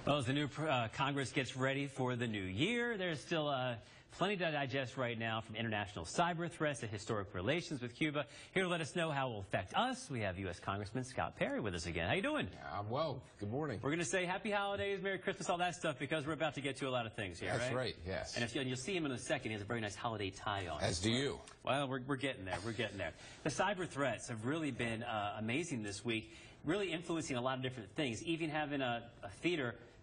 Well, as the new Congress gets ready for the new year, there's still plenty to digest right now, from international cyber threats to historic relations with Cuba. Here to let us know how it will affect us, we have U.S. Congressman Scott Perry with us again. How you doing? I'm well. Good morning. We're going to say happy holidays, Merry Christmas, all that stuff, because we're about to get to a lot of things here, That's right, yes. And you'll see him in a second. He has a very nice holiday tie on. As do you. Well, we're getting there. We're getting there. The cyber threats have really been amazing this week, really influencing a lot of different things, even having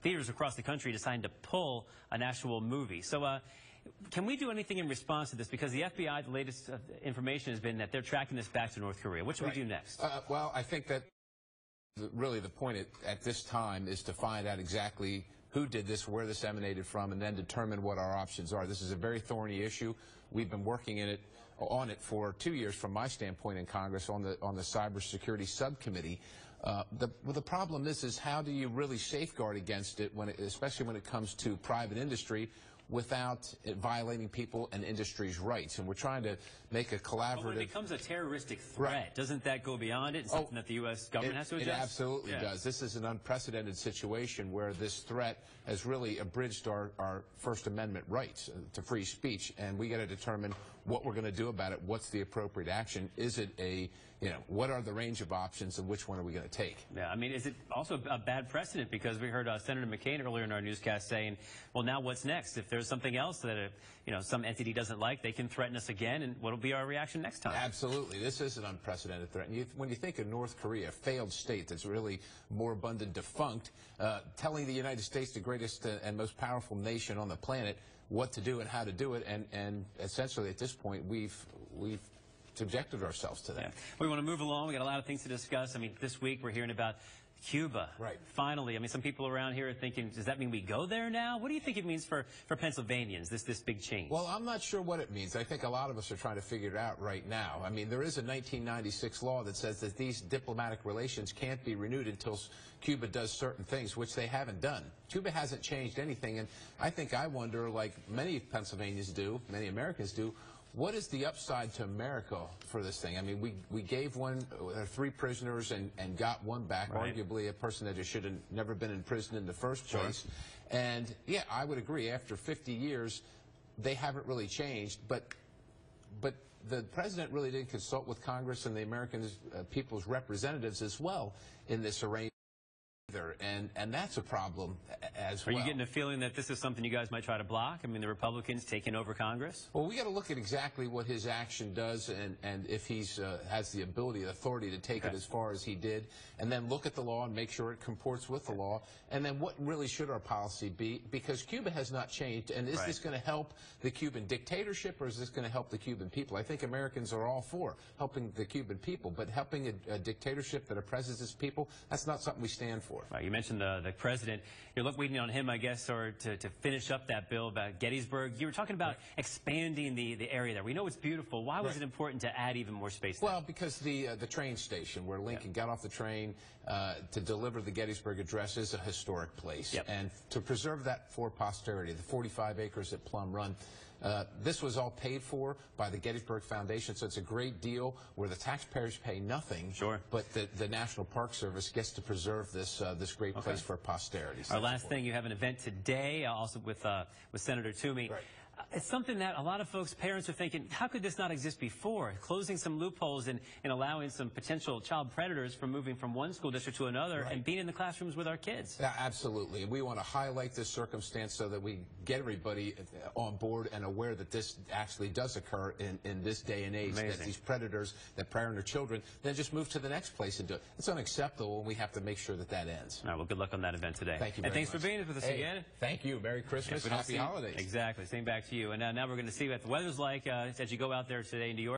theaters across the country deciding to pull an actual movie. So can we do anything in response to this? Because the FBI, the latest information has been that they're tracking this back to North Korea. What should we do next? Well, I think that really the point at this time is to find out exactly who did this, where this emanated from, and then determine what our options are. This is a very thorny issue. We've been working on it for 2 years from my standpoint in Congress on the cybersecurity subcommittee. The problem is how do you really safeguard against it, especially when it comes to private industry, without it violating people and industry's rights? And we're trying to make a collaborative... But when it becomes a terroristic threat, doesn't that go beyond it? Something that the U.S. government has to adjust? It absolutely does. This is an unprecedented situation where this threat has really abridged our First Amendment rights to free speech, and we got to determine what we're going to do about it. What's the appropriate action? Is it what are the range of options, and which one are we going to take? Yeah, I mean, is it also a bad precedent? Because we heard Senator McCain earlier in our newscast saying, well, now what's next? If there's something else that some entity doesn't like, they can threaten us again, and what will be our reaction next time? Absolutely. This is an unprecedented threat. And when you think of North Korea, a failed state that's really moribund and defunct, telling the United States, the greatest and most powerful nation on the planet, what to do and how to do it, and essentially at this point we've subjected ourselves to that. Yeah. We want to move along. We got a lot of things to discuss. I mean, this week we're hearing about Cuba. Right. Finally. I mean, some people around here are thinking, does that mean we go there now? What do you think it means for Pennsylvanians, this big change? Well, I'm not sure what it means. I think a lot of us are trying to figure it out right now. I mean, there is a 1996 law that says that these diplomatic relations can't be renewed until Cuba does certain things, which they haven't done. Cuba hasn't changed anything, and I wonder, like many Pennsylvanians do, many Americans do, what is the upside to America for this thing? I mean, we gave 3 prisoners and got one back, right. Arguably a person that should have never been in prison in the first place. Sure. And yeah, I would agree, after 50 years, they haven't really changed, but the president really didn't consult with Congress and the American people's representatives as well in this arrangement. And that's a problem as well. Are you getting a feeling that this is something you guys might try to block? I mean, the Republicans taking over Congress? Well, we got to look at exactly what his action does, and if he's has the ability, the authority to take it as far as he did, and then look at the law and make sure it comports with the law, and then what really should our policy be? Because Cuba has not changed, and is this going to help the Cuban dictatorship, or is this going to help the Cuban people? I think Americans are all for helping the Cuban people, but helping a dictatorship that oppresses its people, that's not something we stand for. Right. You mentioned the president. You're waiting on him, I guess, or to finish up that bill about Gettysburg. You were talking about expanding the area there. We know it's beautiful. Why was it important to add even more space there? Well, because the train station where Lincoln got off the train to deliver the Gettysburg Address is a historic place. And to preserve that for posterity, the 45 acres at Plum Run, this was all paid for by the Gettysburg Foundation, so it's a great deal where the taxpayers pay nothing, but the National Park Service gets to preserve this great place for posterity. Our last thing, you have an event today, also with Senator Toomey. Right. It's something that a lot of folks, parents, are thinking, how could this not exist before? Closing some loopholes and allowing some potential child predators from moving from one school district to another and being in the classrooms with our kids. Yeah, absolutely. And we want to highlight this circumstance so that we get everybody on board and aware that this actually does occur in this day and age. That these predators that prey on their children then just move to the next place and do it. It's unacceptable, and we have to make sure that that ends. All right, well, good luck on that event today. Thank you very much. Thanks for being with us again. Thank you. Merry Christmas. Happy holidays. Exactly. Same back to you. And now we're going to see what the weather's like as you go out there today in New York.